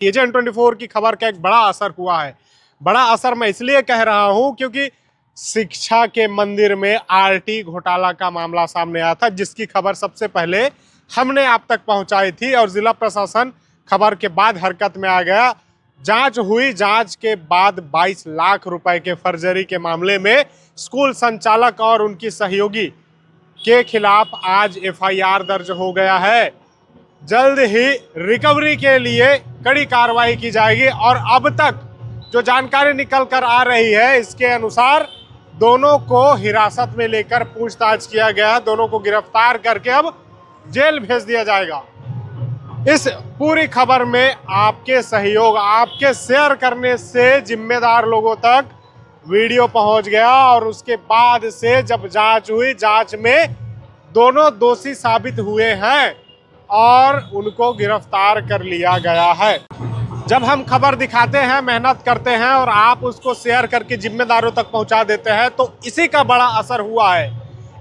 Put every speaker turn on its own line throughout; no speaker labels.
Agent 24 की खबर का एक बड़ा असर हुआ है। बड़ा असर मैं इसलिए कह रहा हूं क्योंकि शिक्षा के मंदिर में आरटी घोटाला का मामला सामने आया था, जिसकी खबर सबसे पहले हमने आप तक पहुंचाई थी और जिला प्रशासन खबर के बाद हरकत में आ गया। जांच हुई, जांच के बाद 22 लाख रुपए के फर्जरी के मामले में स्कूल संचालक और उनकी सहयोगी के खिलाफ आज एफआईआर दर्ज हो गया है। जल्द ही रिकवरी के लिए कड़ी कार्रवाई की जाएगी और अब तक जो जानकारी निकल कर आ रही है इसके अनुसार दोनों को हिरासत में लेकर पूछताछ किया गया। दोनों को गिरफ्तार करके अब जेल भेज दिया जाएगा। इस पूरी खबर में आपके सहयोग, आपके शेयर करने से जिम्मेदार लोगों तक वीडियो पहुंच गया और उसके बाद से जब जांच हुई, जांच में दोनों दोषी साबित हुए हैं और उनको गिरफ्तार कर लिया गया है। जब हम खबर दिखाते हैं, मेहनत करते हैं और आप उसको शेयर करके जिम्मेदारों तक पहुंचा देते हैं तो इसी का बड़ा असर हुआ है।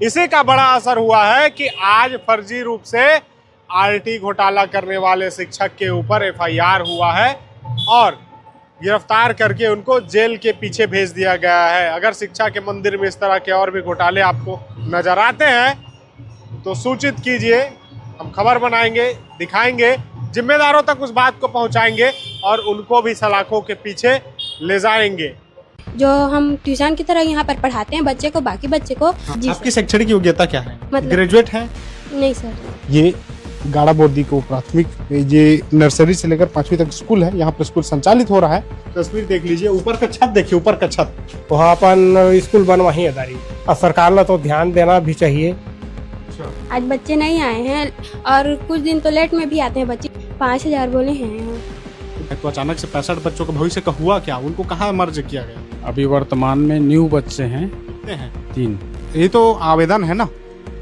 इसी का बड़ा असर हुआ है कि आज फर्जी रूप से आरटी घोटाला करने वाले शिक्षक के ऊपर एफआईआर हुआ है और गिरफ्तार करके उनको जेल के पीछे भेज दिया गया है। अगर शिक्षा के मंदिर में इस तरह के और भी घोटाले आपको नजर आते हैं तो सूचित कीजिए, हम खबर बनाएंगे, दिखाएंगे, जिम्मेदारों तक उस बात को पहुंचाएंगे और उनको भी सलाखों के पीछे ले जाएंगे।
जो हम ट्यूशन की तरह यहाँ पर पढ़ाते हैं बच्चे को, बाकी बच्चे को।
आपकी शैक्षणिक योग्यता क्या है?
मतलब
ग्रेजुएट है?
नहीं सर।
ये गाड़ा बोर्दी को प्राथमिक, ये नर्सरी से लेकर 5वीं तक स्कूल है। यहाँ पर स्कूल संचालित हो रहा है। तस्वीर देख लीजिए, ऊपर का छत देखिए, ऊपर का छत।
वहाँ अपन स्कूल बनवा ही है और सरकार ने तो ध्यान देना भी चाहिए।
आज बच्चे नहीं आए हैं और कुछ दिन तो लेट में भी आते हैं बच्चे। 5000 बोले हैं।
तो अचानक से 65 बच्चों का भविष्य का हुआ क्या? उनको कहाँ मर्ज किया गया?
अभी वर्तमान में न्यू बच्चे हैं
कितने हैं?
3।
ये तो आवेदन है ना,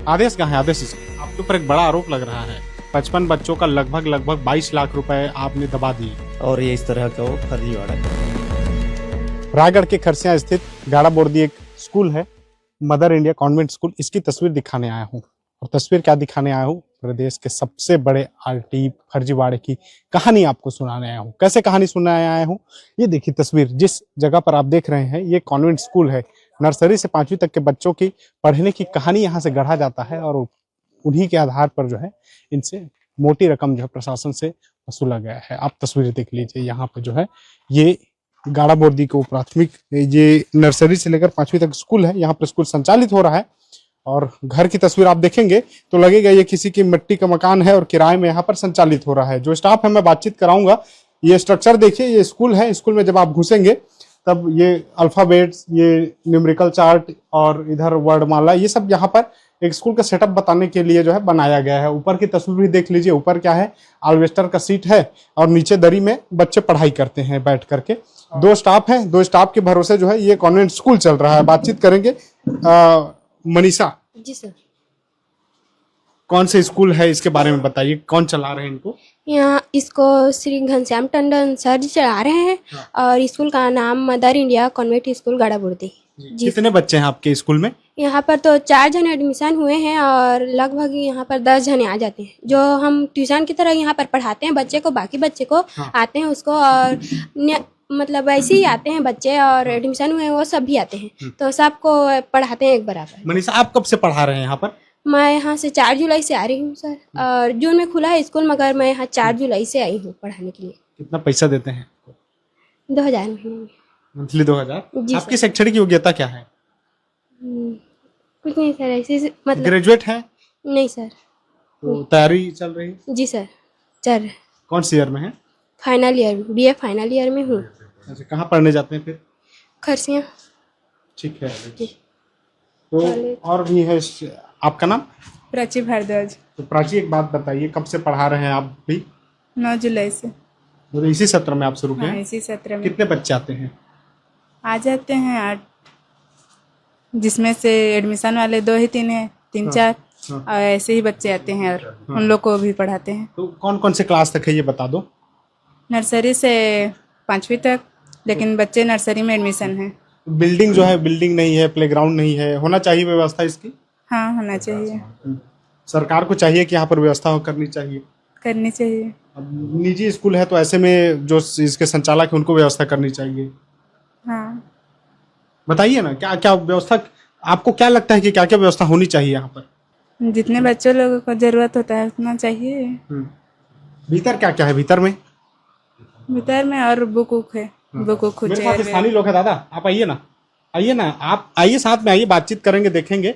आदेश कहाँ है? आदेश आपके ऊपर एक बड़ा आरोप लग रहा है। 55 बच्चों का लगभग 22 लाख रुपए आपने दबा दिए
और ये इस तरह का वो फर्जीवाड़ा।
रायगढ़ के खरसिया स्थित गाड़ा बोर्दी एक स्कूल है, मदर इंडिया कॉन्वेंट स्कूल। इसकी तस्वीर दिखाने आया हूँ। और तस्वीर क्या दिखाने आया हूँ? प्रदेश के सबसे बड़े आरटी फर्जीवाड़े की कहानी आपको सुनाने आया हूँ। कैसे कहानी सुनाने आया हूँ? ये देखिए तस्वीर, जिस जगह पर आप देख रहे हैं ये कॉन्वेंट स्कूल है। नर्सरी से 5वीं तक के बच्चों की पढ़ने की कहानी यहाँ से गढ़ा जाता है और उन्हीं के आधार पर जो है इनसे मोटी रकम जो है प्रशासन से वसूला गया है। आप तस्वीर देख लीजिए, यहाँ पर जो है ये गाड़ा बोर्दी को प्राथमिक, ये नर्सरी से लेकर 5वीं तक स्कूल है। यहाँ पर स्कूल संचालित हो रहा है और घर की तस्वीर आप देखेंगे तो लगेगा ये किसी की मिट्टी का मकान है और किराए में यहाँ पर संचालित हो रहा है। जो स्टाफ है मैं बातचीत कराऊंगा। ये स्ट्रक्चर देखिए, ये स्कूल है। स्कूल में जब आप घुसेंगे तब ये अल्फाबेट्स, ये न्यूमेरिकल चार्ट और इधर वर्डमाला, ये सब यहाँ पर एक स्कूल का सेटअप बताने के लिए जो है बनाया गया है। ऊपर की तस्वीर भी देख लीजिए, ऊपर क्या है? अल्वेस्टर का सीट है और नीचे दरी में बच्चे पढ़ाई करते हैं बैठ करके। 2 स्टाफ हैं, 2 स्टाफ के भरोसे जो है ये कॉन्वेंट स्कूल चल रहा है। बातचीत करेंगे। मनीषा
जी सर।
कौन से स्कूल है, इसके बारे में बताइए, कौन चला रहे हैं इनको?
यहाँ इसको श्री घनश्याम टंडन सर जी चला रहे हैं। और स्कूल का नाम मदर इंडिया कॉन्वेंट स्कूल गाड़ा बोर्दी।
कितने बच्चे हैं आपके स्कूल में?
यहाँ पर तो 4 जन एडमिशन हुए हैं और लगभग यहाँ पर 10 जने आ जाते हैं। जो हम ट्यूशन की तरह यहाँ पर पढ़ाते हैं बच्चे को, बाकी बच्चे को आते हैं उसको और मतलब ऐसे ही आते हैं बच्चे और एडमिशन हुए हैं वो सब भी आते हैं, तो सबको पढ़ाते हैं एक बराबर।
मनीषा, आप कब से पढ़ा रहे हैं यहाँ पर?
मैं यहाँ से 4 जुलाई से आ रही हूँ सर, और जून में खुला है स्कूल, मगर मैं यहाँ 4 जुलाई से आई हूँ पढ़ाने के लिए।
कितना पैसा देते हैं?
2000 महीने में।
मंथली 2000?
जी
आपकी शैक्षणिक योग्यता क्या है?
कुछ नहीं सर, ऐसे मतलब।
ग्रेजुएट है?
नहीं सर।
तो तैयारी चल रही है?
जी सर, चल रहा है।
कौन सी ईयर में है?
Final year, BA final year में हूँ।
अच्छा, कहाँ पढ़ने जाते हैं फिर?
खरसिया।
ठीक है। तो और भी है। आपका नाम?
प्राची भारद्वाज।
तो प्राची, एक बात बताइए, कब से पढ़ा रहे हैं आप भी?
9 जुलाई से।
तो इसी सत्र में आप शुरू किए?
हाँ, इसी सत्र में।
कितने बच्चे आते हैं?
आ जाते हैं 8, जिसमें से एडमिशन वाले 2 ही 3 हैं, 3-4 और ऐसे ही बच्चे आते हैं और उन लोग को भी पढ़ाते हैं।
तो कौन कौन से क्लास तक है ये बता दो।
नर्सरी से 5वीं तक, लेकिन बच्चे नर्सरी में एडमिशन है।
बिल्डिंग जो है, बिल्डिंग नहीं है, प्लेग्राउंड नहीं है, होना चाहिए व्यवस्था इसकी?
हाँ, होना चाहिए।
सरकार को चाहिए कि यहाँ पर व्यवस्था करनी चाहिए।
करनी चाहिए।
अब निजी स्कूल है तो ऐसे में जो इसके संचालक है उनको व्यवस्था करनी चाहिए।
हाँ,
बताइए ना क्या क्या व्यवस्था, आपको क्या लगता है कि क्या क्या व्यवस्था होनी चाहिए यहाँ पर?
जितने बच्चों लोगों को जरूरत होता है उतना चाहिए।
भीतर क्या क्या है भीतर में?
भीतर में और बुक उक है, बुक उक
मेरे
चेयर
साथ स्थानीय लोग है दादा, आप आइए ना, आइए ना, आप आइए साथ में आइए, बातचीत करेंगे, देखेंगे।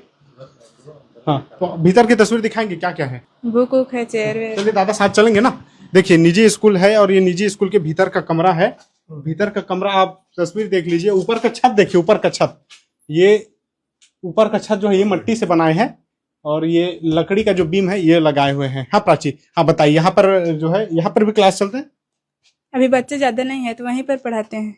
हाँ, तो भीतर की तस्वीर दिखाएंगे क्या क्या है।
बुक उक है, चेयर वेयर।
चलिए दादा साथ चलेंगे ना। देखिए निजी स्कूल है और ये निजी स्कूल के भीतर का कमरा है। भीतर का कमरा आप तस्वीर देख लीजिए। ऊपर का छत देखिए, ऊपर का छत, ये ऊपर का छत जो है ये मिट्टी से बनाए हैं और ये लकड़ी का जो बीम है ये लगाए हुए हैं। हाँ प्राची, हाँ बताइए, यहाँ पर जो है यहाँ पर भी क्लास चलते हैं?
अभी बच्चे ज्यादा नहीं है तो वहीं पर पढ़ाते हैं।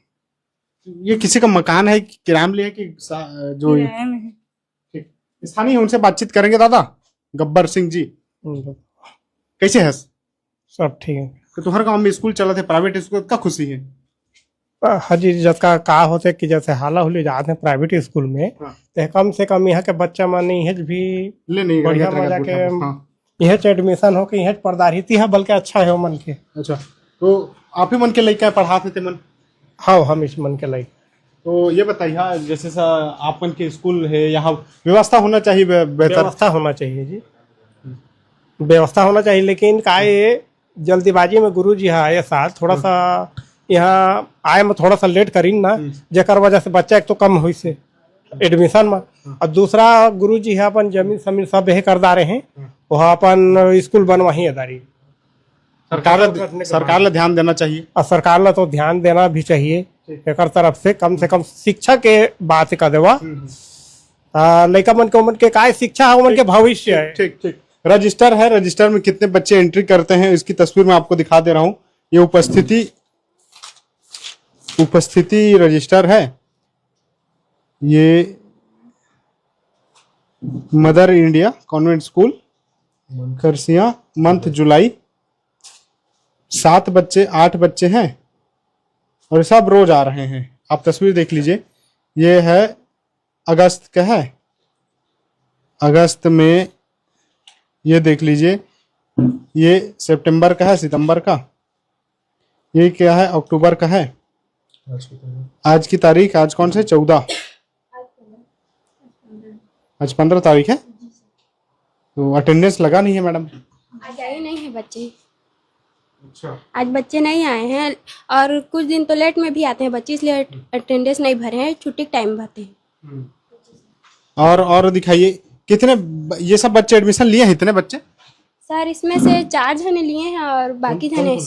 ये किसी का मकान है, किराए में लिया कि जो
किराए में है।
ठीक, स्थानीय है, उनसे बातचीत करेंगे। दादा गब्बर सिंह जी कैसे है?
सब ठीक है।
तो तुम्हारे गांव में स्कूल चला थे, प्राइवेट स्कूल, का खुशी है?
हजी जिसका का होते कि जैसे हाला हुली जाते हैं प्राइवेट स्कूल में,
हाँ।
तो कम से कम यहाँ के बच्चा मन यह भी
ले नहीं
बढ़िया मजा के यह एडमिशन हो कि यह पढ़दारी है, बल्कि अच्छा है मन के।
अच्छा, तो आप ही मन के लड़का पढ़ाते थे मन?
हाँ, हम इस मन के लाइक।
तो ये बताइए, हाँ, जैसे सा आप मन के स्कूल है, यहाँ व्यवस्था होना चाहिए बेहतर।
व्यवस्था होना चाहिए जी, व्यवस्था होना चाहिए, लेकिन का ये जल्दीबाजी में गुरु जी आए साल थोड़ा सा यहाँ आए में थोड़ा सा लेट करीन ना, जेकर वजह से बच्चा एक तो कम हुई से एडमिशन में, और दूसरा गुरु जी है अपन जमीन समीन सब यही कर दारे हैं, वह अपन स्कूल बनवाही अदारी।
सरकार ला ध्यान देना चाहिए,
और सरकार ला तो ध्यान देना भी चाहिए एक तरफ से कम शिक्षा के बात कर देवा। लड़का मन के काय शिक्षा है, उमन के भविष्य है।
ठीक ठीक। रजिस्टर है, रजिस्टर में कितने बच्चे एंट्री करते हैं इसकी तस्वीर मैं आपको दिखा दे रहा हूँ। ये उपस्थिति रजिस्टर है। ये Mother India convent school Kharsia, month July, 7 बच्चे 8 बच्चे हैं और सब रोज आ रहे हैं। आप तस्वीर देख लीजिए, ये है अगस्त का है, अगस्त में ये देख लीजिए, ये सितंबर का है, सितंबर का, ये क्या है, अक्टूबर का है। आज की तारीख, आज कौन से 14, आज 15 तारीख है। तो अटेंडेंस लगा नहीं है मैडम?
आज आए नहीं है बच्चे।
अच्छा,
आज बच्चे नहीं आए हैं और कुछ दिन तो लेट में भी आते हैं बच्चे, इसलिए अटेंडेंस नहीं भरे हैं, छुट्टी के टाइम भरते हैं।
और दिखाइए कितने ये सब बच्चे एडमिशन लिए हैं? इतने बच्चे
सर इसमें से 4 जने लिए हैं और बाकी जने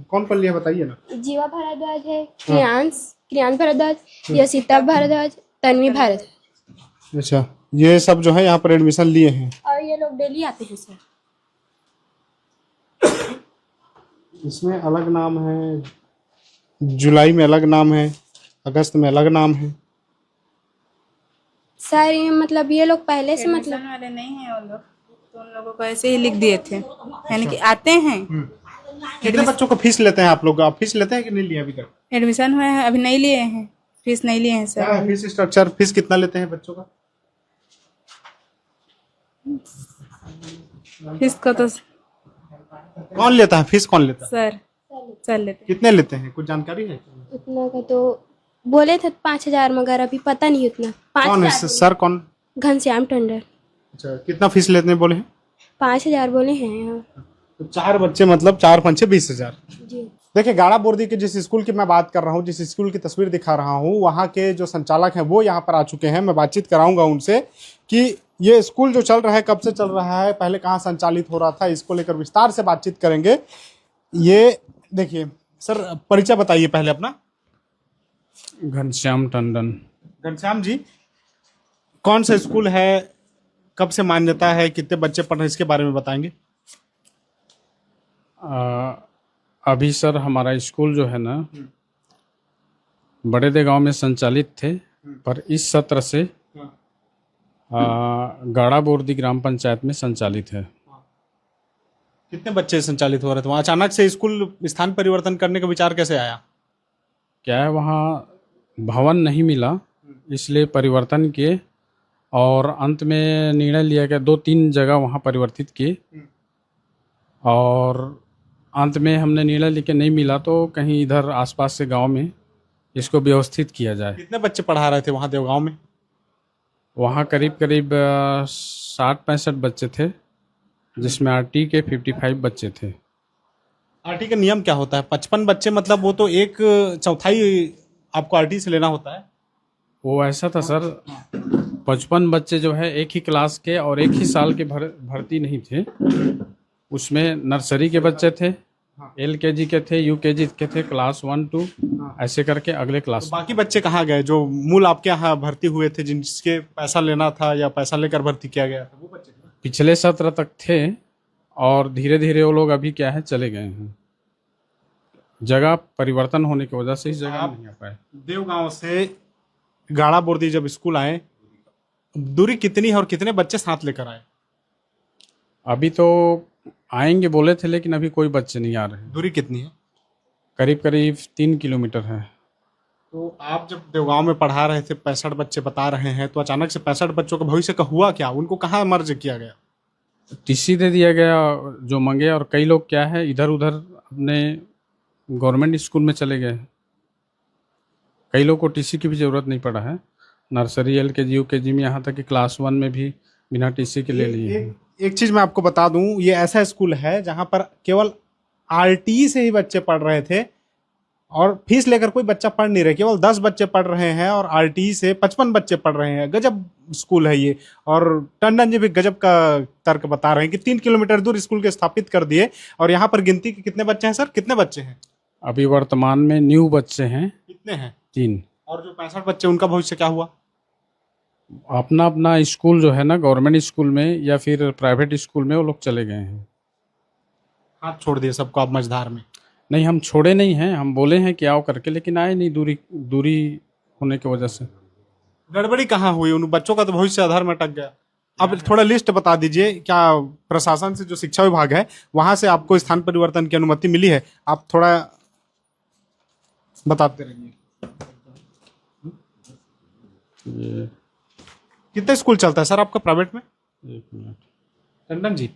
कौन कौन लिए बताइए ना।
जीवा भारद्वाज है, क्रियांश भारद्वाज, यशिता भारद्वाज, तन्वी भारद्वाज।
अच्छा, ये सब जो है यहाँ पर एडमिशन लिए हैं
और ये लोग डेली आते हैं सर।
इसमें अलग नाम है, जुलाई में अलग नाम है, अगस्त में अलग नाम है।
सर ये मतलब ये लोग पहले से मतलब
वाले नहीं है वो लोग, तो उन लोगों को ऐसे ही लिख दिए थे, यानी कि आते हैं।
कितने बच्चों को फीस लेते हैं आप लोग? आप फीस लेते हैं कि नहीं लिए अभी तक?
एडमिशन हुए हैं, अभी नहीं लिए हैं, फीस नहीं लिए हैं
क्या है
सर।
Fees structure? फीस कितना लेते हैं बच्चों का?
फीस को तो
कौन लेता है फीस? कौन लेता है?
सर लेते हैं।
कितने लेते हैं, कुछ जानकारी है?
उतना का तो बोले थे 5,000, मगर अभी पता नहीं उतना।
कौन है सर? कौन?
घनश्याम टंडन।
अच्छा, कितना फीस लेते हैं बोले हैं?
5,000 बोले हैं।
तो 4 बच्चे मतलब 4 पंचे 20,000।
जी
देखिए गाड़ा बोर्दी के जिस स्कूल की मैं बात कर रहा हूँ, जिस स्कूल की तस्वीर दिखा रहा हूँ, वहाँ के जो संचालक हैं वो यहाँ पर आ चुके हैं। मैं बातचीत कराऊंगा उनसे कि ये स्कूल जो चल रहा है कब से चल रहा है, पहले कहाँ संचालित हो रहा था, इसको लेकर विस्तार से बातचीत करेंगे। ये देखिए सर, परिचय बताइए पहले अपना।
घनश्याम टंडन।
घनश्याम जी, कौन सा स्कूल है, कब से मान्यता है, कितने बच्चे पढ़ रहे हैं, इसके बारे में बताएंगे।
अभी सर हमारा स्कूल जो है ना बड़े दे गांव में संचालित थे, पर इस सत्र से गाड़ा बोर्दी ग्राम पंचायत में संचालित है।
कितने बच्चे संचालित हो रहे थे वहाँ? अचानक से स्कूल स्थान परिवर्तन करने का विचार कैसे आया?
क्या है, वहाँ भवन नहीं मिला, इसलिए परिवर्तन किए और अंत में निर्णय लिया गया 2-3 जगह वहाँ परिवर्तित किए और अंत में हमने निर्णय लेके नहीं मिला तो कहीं इधर आसपास से गांव में इसको व्यवस्थित किया जाए।
कितने बच्चे पढ़ा रहे थे वहाँ देवगांव में?
वहाँ करीब करीब 60-65 बच्चे थे, जिसमें आरटी के 55 बच्चे थे।
आरटी का नियम क्या होता है? 55 बच्चे मतलब वो तो एक चौथाई आपको आरटी से लेना होता है।
वो ऐसा था सर, 55 बच्चे जो है एक ही क्लास के और एक ही साल के भर्ती नहीं थे। उसमें नर्सरी के बच्चे थे, LKG के थे, UKG के थे, क्लास 1-2 ऐसे करके अगले क्लास।
तो बाकी बच्चे कहाँ गए जो मूल आपके यहाँ भर्ती हुए थे, जिनके पैसा लेना था या पैसा लेकर भर्ती किया गया था, वो बच्चे थे?
पिछले सत्र तक थे और धीरे धीरे वो लोग अभी क्या है चले गए हैं। जगह परिवर्तन होने की वजह से इस जगह नहीं आ पाए।
देवगांव से गाड़ा बोर्दी जब स्कूल आए, दूरी कितनी है और कितने बच्चे साथ लेकर आए?
अभी तो आएंगे बोले थे लेकिन अभी कोई बच्चे नहीं आ रहे।
दूरी कितनी है?
करीब करीब 3 किलोमीटर है।
तो आप जब देवगांव में पढ़ा रहे थे, 65 बच्चे बता रहे हैं, तो अचानक से 65 बच्चों का भविष्य का हुआ क्या? उनको कहाँ मर्ज किया गया?
टीसी दे दिया गया जो मांगे, और कई लोग क्या है इधर उधर अपने गवर्नमेंट स्कूल में चले गए। कई लोग को टीसी की भी ज़रूरत नहीं पड़ा है। नर्सरी LKG UKG में, यहाँ तक कि क्लास 1 में भी बिना टीसी के ले लिए हैं।
एक चीज़ मैं आपको बता दूं, ये ऐसा स्कूल है जहाँ पर केवल आरटी से ही बच्चे पढ़ रहे थे और फीस लेकर कोई बच्चा पढ़ नहीं रहे। केवल 10 बच्चे पढ़ रहे हैं और आरटी से 55 बच्चे पढ़ रहे हैं। गजब स्कूल है ये। और टंडन जी भी गजब का तर्क बता रहे हैं कि 3 किलोमीटर दूर स्कूल के स्थापित कर दिए। और यहाँ पर गिनती के कितने बच्चे हैं सर? कितने बच्चे हैं
अभी वर्तमान में? न्यू बच्चे हैं
कितने हैं?
3।
और जो 65 बच्चे, उनका भविष्य क्या हुआ?
अपना अपना स्कूल जो है ना, गवर्नमेंट स्कूल में या फिर प्राइवेट स्कूल में वो लोग चले गए हैं।
हाथ छोड़ दिए सबको आप मझधार में?
नहीं, हम छोड़े नहीं हैं, हम बोले हैं कि आओ करके, लेकिन आए नहीं, दूरी होने की वजह से।
गड़बड़ी कहाँ हुई? उन बच्चों का तो भविष्य आधार में अटक गया। अब थोड़ा लिस्ट बता दीजिए, क्या प्रशासन से जो शिक्षा विभाग है वहां से आपको स्थान परिवर्तन की अनुमति मिली है? आप थोड़ा बताते रहिए।
ये
कितना स्कूल चलता है सर आपका प्राइवेट में?
1 मिनट।
टंडन जी,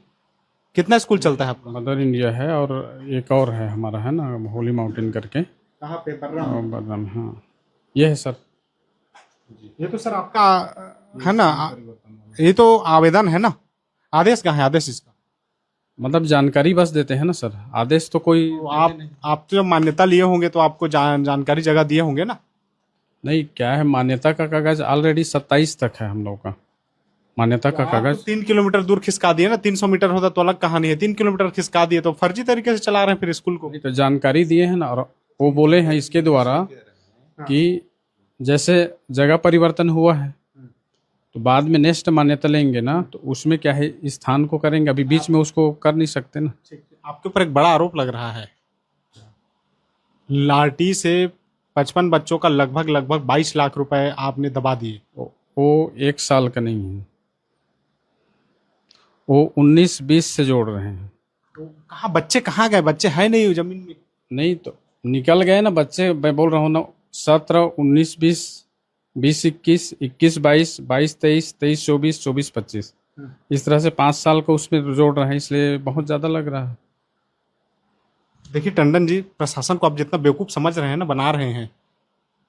कितना स्कूल चलता है आपका?
मदर इंडिया है और एक और है हमारा, है ना, होली माउंटेन करके।
कहाँ पे?
बर्राम। हाँ, ये है सर।
ये तो सर आपका है ना, ये तो आवेदन है ना। आदेश कहाँ है? आदेश इसका
मतलब जानकारी बस देते हैं ना सर, आदेश तो कोई।
तो आप तो जब मान्यता लिए होंगे तो आपको जानकारी जगह दिए होंगे ना?
नहीं, क्या है, मान्यता का कागज ऑलरेडी 27 तक है हम लोग का, मान्यता का कागज।
3 किलोमीटर दूर खिसका दिए ना। 300 मीटर होता तो अलग कहानी है। 3 किलोमीटर खिसका दिए तो फर्जी तरीके से चला रहे हैं फिर स्कूल को।
तो जानकारी दिए हैं ना, और वो बोले हैं इसके द्वारा कि जैसे जगह परिवर्तन हुआ है तो बाद में नेक्स्ट मान्यता लेंगे ना, तो उसमें क्या है स्थान को करेंगे, अभी बीच में उसको कर नहीं सकते ना।
आपके ऊपर एक बड़ा आरोप लग रहा है। लाठी से 55 बच्चों का लगभग 22 लाख रुपए आपने दबा दिए।
वो 1 साल का नहीं है, वो 19-20 से जोड़ रहे हैं।
तो कहाँ बच्चे कहाँ गए? बच्चे है नहीं जमीन में।
नहीं तो निकल गए ना बच्चे, मैं बोल रहा हूँ ना, 17, 19, 20, 20, 21, 21, 22, 22, 23, 23, 24, 24, 25, इस तरह से 5 साल को उसमें जोड़ रहे हैं, इसलिए बहुत ज़्यादा लग रहा है।
देखिए टंडन जी, प्रशासन को आप जितना बेवकूफ़ समझ रहे हैं ना, बना रहे हैं,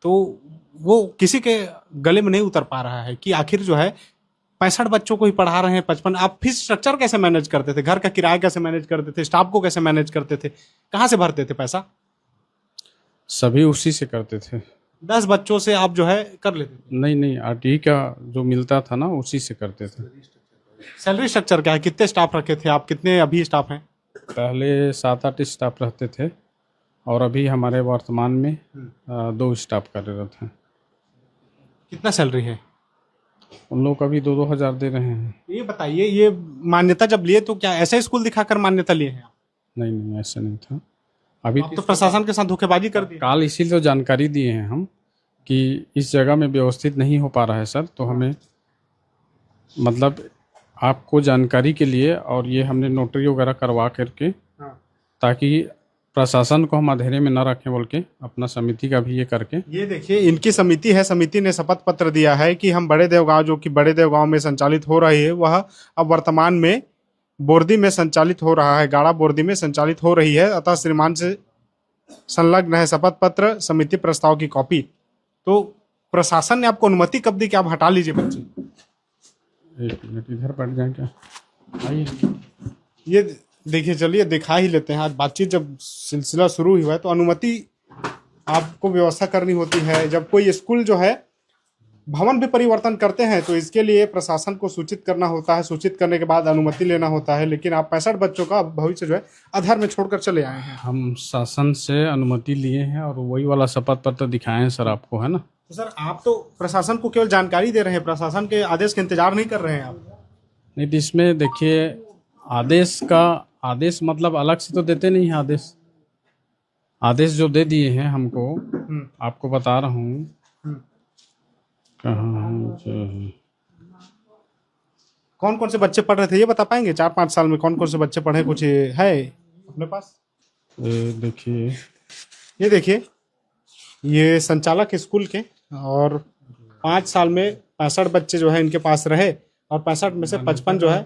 तो वो किसी के गले में नहीं उतर पा रहा है कि आखिर जो है 65 बच्चों को ही पढ़ा रहे हैं। 55 आप फीस स्ट्रक्चर कैसे मैनेज करते थे? घर का किराया कैसे मैनेज करते थे? स्टाफ को कैसे मैनेज करते थे? कहाँ से भरते थे पैसा?
सभी उसी से करते थे।
10 बच्चों से आप जो है कर लेते थे?
नहीं, आरटी का जो मिलता था ना उसी से करते थे।
सैलरी स्ट्रक्चर क्या है? कितने स्टाफ रखे थे आप? कितने अभी स्टाफ हैं?
पहले 7-8 स्टाफ रहते थे और अभी हमारे वर्तमान में 2 स्टाफ कार्यरत हैं।
कितना सैलरी है?
उन लोग अभी 2-2 हज़ार दे रहे हैं।
ये बताइए, ये मान्यता जब लिए तो क्या ऐसा स्कूल दिखाकर मान्यता लिए हैं आप?
नहीं, ऐसा नहीं था। अभी
आप तो प्रशासन के साथ धोखेबाजी कर दी।
काल इसीलिए तो जानकारी दिए हैं हम कि इस जगह में व्यवस्थित नहीं हो पा रहा है सर, तो हमें मतलब आपको जानकारी के लिए, और ये हमने नोटरी वगैरह करवा करके, ताकि प्रशासन को हम अंधेरे में न रखें बोल के अपना समिति का भी ये करके।
ये देखिए, इनकी समिति है। समिति ने शपथ पत्र दिया है कि हम बड़े देवगांव, जो कि बड़े देवगांव में संचालित हो रही है, वह अब वर्तमान में बोर्दी में संचालित हो रहा है, गाड़ा बोर्दी में संचालित हो रही है, अतः श्रीमान से संलग्न है शपथ पत्र, समिति प्रस्ताव की कॉपी। तो प्रशासन ने आपको अनुमति कब दी कि आप हटा लीजिए बच्चे?
एक मिनट इधर बैठ जाए क्या? आइए।
ये देखिए, चलिए दिखा ही लेते हैं। आज बातचीत जब सिलसिला शुरू हुआ है तो अनुमति आपको व्यवस्था करनी होती है। जब कोई स्कूल जो है भवन भी परिवर्तन करते हैं तो इसके लिए प्रशासन को सूचित करना होता है, सूचित करने के बाद अनुमति लेना होता है। लेकिन आप 65 बच्चों का भविष्य जो है आधार में छोड़कर चले आए हैं।
हम शासन से अनुमति लिए हैं और वही वाला शपथ पत्र दिखाए हैं सर आपको, है ना?
तो सर आप तो प्रशासन को केवल जानकारी दे रहे हैं, प्रशासन के आदेश का इंतजार नहीं कर रहे हैं आप।
नहीं तो इसमें देखिए, आदेश मतलब अलग से तो देते नहीं है। आदेश जो दे दिए हैं हमको, आपको बता रहा हूँ कहाँ जो
कौन कौन से बच्चे पढ़ रहे थे ये बता पाएंगे? 4-5 साल में कौन कौन से बच्चे पढ़े, कुछ है अपने पास?
देखिए,
ये देखिए, ये संचालक स्कूल के, और 5 साल में 65 बच्चे जो है इनके पास रहे और 65 में से 55 जो है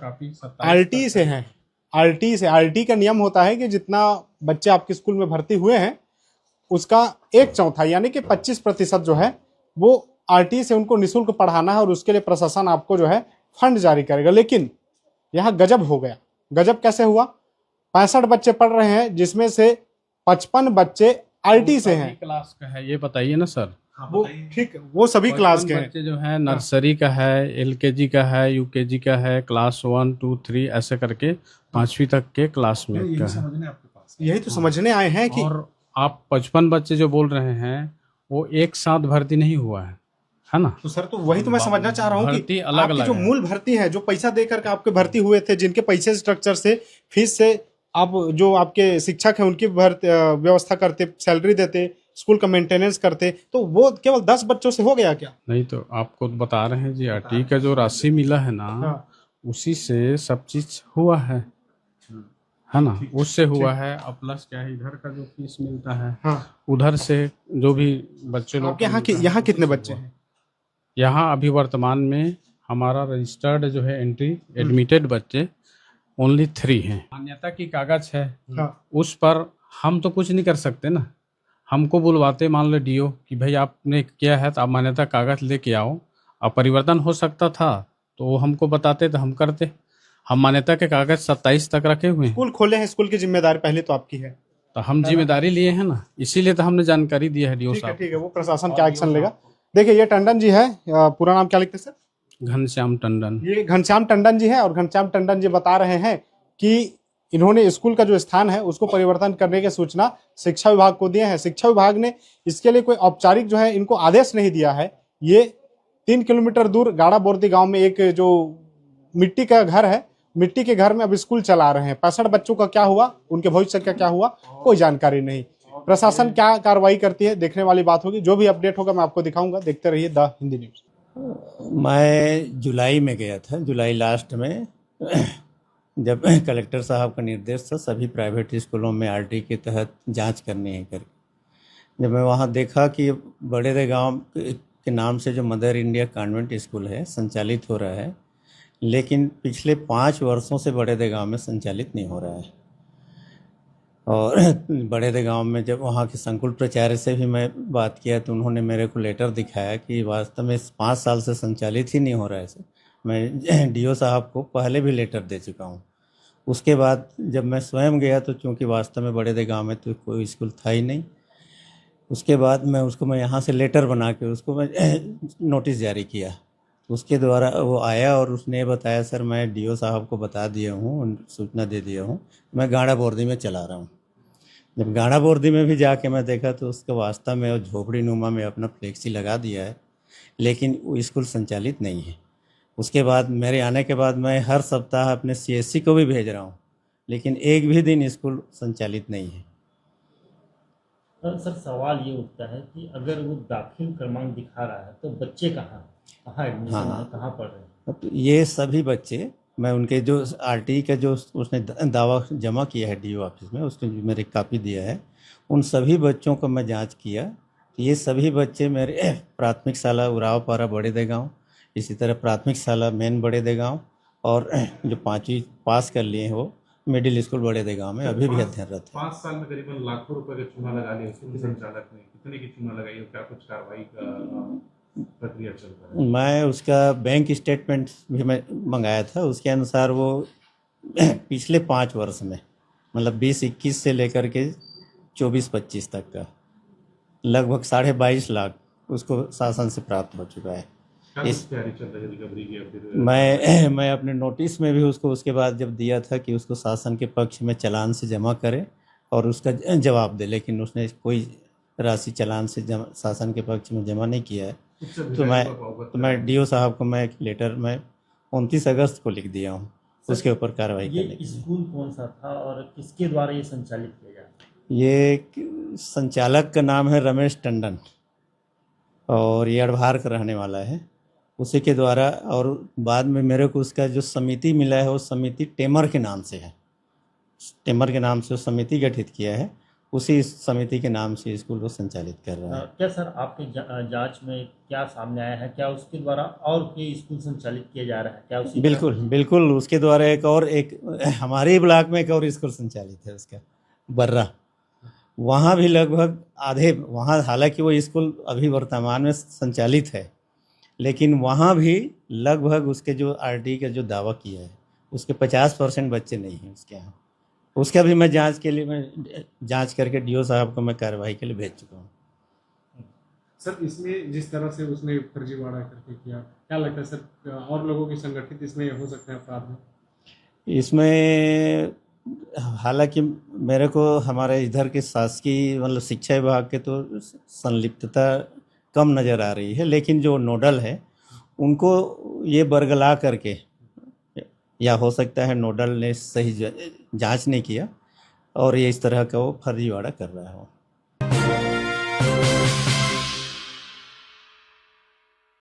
आरटी से हैं। आरटी का नियम होता है कि जितना बच्चे आपके स्कूल में भर्ती हुए हैं उसका 1/4 यानी कि 25% जो है वो आरटी से उनको निःशुल्क पढ़ाना है और उसके लिए प्रशासन आपको जो है फंड जारी करेगा। लेकिन यहाँ गजब हो गया। गजब कैसे हुआ? 65 बच्चे पढ़ रहे हैं जिसमें से 55 बच्चे आरटी से हैं।
क्लास का है ये बताइए ना सर।
वो ठीक, वो सभी क्लास के हैं।
बच्चे जो है नर्सरी का है, एलकेजी का है, यूकेजी का है, क्लास 1, 2, 3 ऐसे करके 5वीं तक के क्लास में का है।
यही तो समझने आए हैं कि
और आप 55 बच्चे जो बोल रहे हैं वो एक साथ भर्ती नहीं हुआ है ना?
तो सर तो वही तो मैं समझना चाह रहा हूँ
भर्ती
कि
अलग
आपकी
अलग
जो
है।
मूल भर्ती है, जो पैसा देकर के आपके भर्ती हुए थे, जिनके पैसे स्ट्रक्चर से, फीस से आप जो आपके शिक्षक हैं उनकी व्यवस्था करते, सैलरी देते, स्कूल का मेंटेनेंस करते, तो वो केवल 10 बच्चों से हो गया क्या?
नहीं तो आपको बता रहे हैं जी, आरटी का जो राशि मिला है ना, उसी से सब चीज हुआ है ना? उससे हुआ है। और प्लस क्या है, इधर का जो फीस मिलता है, उधर से जो भी बच्चे लोग
आपके यहाँ कितने बच्चे हैं?
यहाँ अभी वर्तमान में हमारा रजिस्टर्ड जो है एंट्री एडमिटेड बच्चे ओनली 3 हैं। मान्यता की कागज है, उस पर हम तो कुछ नहीं कर सकते ना। हमको बुलवाते मान लो डीओ कि भाई आपने किया है तो आप मान्यता कागज लेके आओ। अब परिवर्तन हो सकता था तो वो हमको बताते तो हम करते। हम मान्यता के कागज 27 तक रखे हुए हैं।
स्कूल खोले हैं, स्कूल की जिम्मेदारी पहले तो आपकी है,
तो हम जिम्मेदारी लिए हैं ना, इसीलिए तो हमने जानकारी दी है डीओ
ठीक है,
साहब।
ठीक है, वो प्रशासन क्या एक्शन लेगा। देखिए ये टंडन जी है, पूरा नाम क्या लिखते हैं सर?
घनश्याम टंडन।
ये घनश्याम टंडन जी है और घनश्याम टंडन जी बता रहे हैं कि इन्होंने स्कूल का जो स्थान है उसको परिवर्तन करने की सूचना शिक्षा विभाग को दिए हैं। शिक्षा विभाग ने इसके लिए कोई औपचारिक जो है इनको आदेश नहीं दिया है। ये 3 किलोमीटर दूर गाड़ा बोर्दी गांव में एक जो मिट्टी का घर है, मिट्टी के घर में अब स्कूल चला रहे हैं। 65 बच्चों का क्या हुआ, उनके भविष्य का क्या हुआ, कोई जानकारी नहीं। प्रशासन क्या कार्रवाई करती है देखने वाली बात होगी। जो भी अपडेट होगा मैं आपको दिखाऊंगा। देखते रहिए द हिंदी न्यूज।
मैं जुलाई में गया था, जुलाई लास्ट में, जब कलेक्टर साहब का निर्देश था सभी प्राइवेट स्कूलों में आरटी के तहत जांच करनी है करके। जब मैं वहाँ देखा कि बड़ेदे गांव के नाम से जो मदर इंडिया कॉन्वेंट स्कूल है संचालित हो रहा है, लेकिन पिछले 5 वर्षों से बड़ेदे गांव में संचालित नहीं हो रहा है। और बड़ेदे गांव में जब वहाँ के संकुल प्राचार्य से भी मैं बात किया तो उन्होंने मेरे को लेटर दिखाया कि वास्तव में 5 साल से संचालित ही नहीं हो रहा है सर। मैं डीओ साहब को पहले भी लेटर दे चुका हूँ। उसके बाद जब मैं स्वयं गया तो चूँकि वास्तव में बड़ेदे गांव में तो कोई स्कूल था ही नहीं। उसके बाद मैं यहाँ से लेटर बना के उसको मैं नोटिस जारी किया। उसके द्वारा वो आया और उसने बताया सर मैं डीओ साहब को बता दिया हूँ, सूचना दे दिया हूँ, मैं गाड़ा बोर्दी में चला रहा हूँ। जब गाड़ा बोर्दी में भी जाके मैं देखा तो उसके वास्तव में वो झोपड़ी नुमा में अपना फ्लेक्सी लगा दिया है, लेकिन वो स्कूल संचालित नहीं है। उसके बाद मेरे आने के बाद मैं हर सप्ताह अपने सीएससी को भी भेज रहा हूँ, लेकिन एक भी दिन स्कूल संचालित नहीं है।
सर सवाल ये उठता है कि अगर वो दाखिल क्रमांक दिखा रहा है तो बच्चे कहाँ एडमिशन है, कहाँ पढ़ रहे हैं?
तो ये सभी बच्चे, मैं उनके जो आरटी का जो उसने दावा जमा किया है डीओ ऑफिस में, उसने मेरे कापी दिया है, उन सभी बच्चों को मैं जांच किया। ये सभी बच्चे मेरे प्राथमिक शाला उरावपारा बड़ेदे गाँव, इसी तरह प्राथमिक शाला मेन बड़ेदे गाँव और जो 5वीं पास कर लिए हैं वो मिडिल स्कूल बड़े देगांव में अभी भी अध्ययनरत है।
5 साल में करीबन लाखों रुपए का चूना लगा लिया स्कूल के संचालक ने, कितने की चूना लगाई और क्या कुछ कार्रवाई का प्रक्रिया चल रहा है?
मैं उसका बैंक स्टेटमेंट भी मैं मंगाया था, उसके अनुसार वो पिछले 5 वर्ष में मतलब 20-21 से लेकर के 24-25 तक का लगभग 22.5 लाख उसको शासन से प्राप्त हो चुका है।
क्या कुछ तैयारी चल रही है रिकवरी की? फिर
मैं अपने नोटिस में भी उसको उसके बाद जब दिया था कि उसको शासन के पक्ष में चालान से जमा करे और उसका जवाब दे, लेकिन उसने कोई राशि चालान से शासन के पक्ष में जमा नहीं किया है। तो मैं DO साहब को मैं एक लेटर में 29 अगस्त को लिख दिया हूँ उसके ऊपर कार्रवाई करने के
ये
लिए।
स्कूल कौन सा था और किसके द्वारा ये संचालित किया जा रहा है?
ये संचालक का नाम है रमेश टंडन और ये अड़भार का रहने वाला है, उसी के द्वारा। और बाद में मेरे को उसका जो समिति मिला है वो समिति टेमर के नाम से है, टेमर के नाम से वो समिति गठित किया है, उसी समिति के नाम से स्कूल को संचालित कर रहा है।
क्या सर आपके जांच में क्या सामने आया है? क्या उसके द्वारा और कोई स्कूल संचालित किया जा रहा है क्या? उसी
बिल्कुल उसके द्वारा एक हमारे ब्लॉक में एक और स्कूल संचालित है उसका, बर्रा। वहाँ भी लगभग आधे, वहाँ हालांकि वो स्कूल अभी वर्तमान में संचालित है, लेकिन वहाँ भी लगभग उसके जो RT का जो दावा किया है उसके 50% बच्चे नहीं हैं उसके यहाँ। उसका भी मैं जांच के लिए मैं जांच करके DO साहब को मैं कार्रवाई के लिए भेज चुका हूँ।
सर इसमें जिस तरह से उसने फर्जीवाड़ा करके किया, क्या लगता है सर और लोगों की संगठित इसमें हो सकते हैं अपराध में?
इसमें हालांकि मेरे को हमारे इधर के शासकीय मतलब शिक्षा विभाग के तो संलिप्तता कम नज़र आ रही है, लेकिन जो नोडल है उनको ये बरगला करके, या हो सकता है नोडल ने सही जांच नहीं किया और ये इस तरह का वो फर्जीवाड़ा कर रहा हो।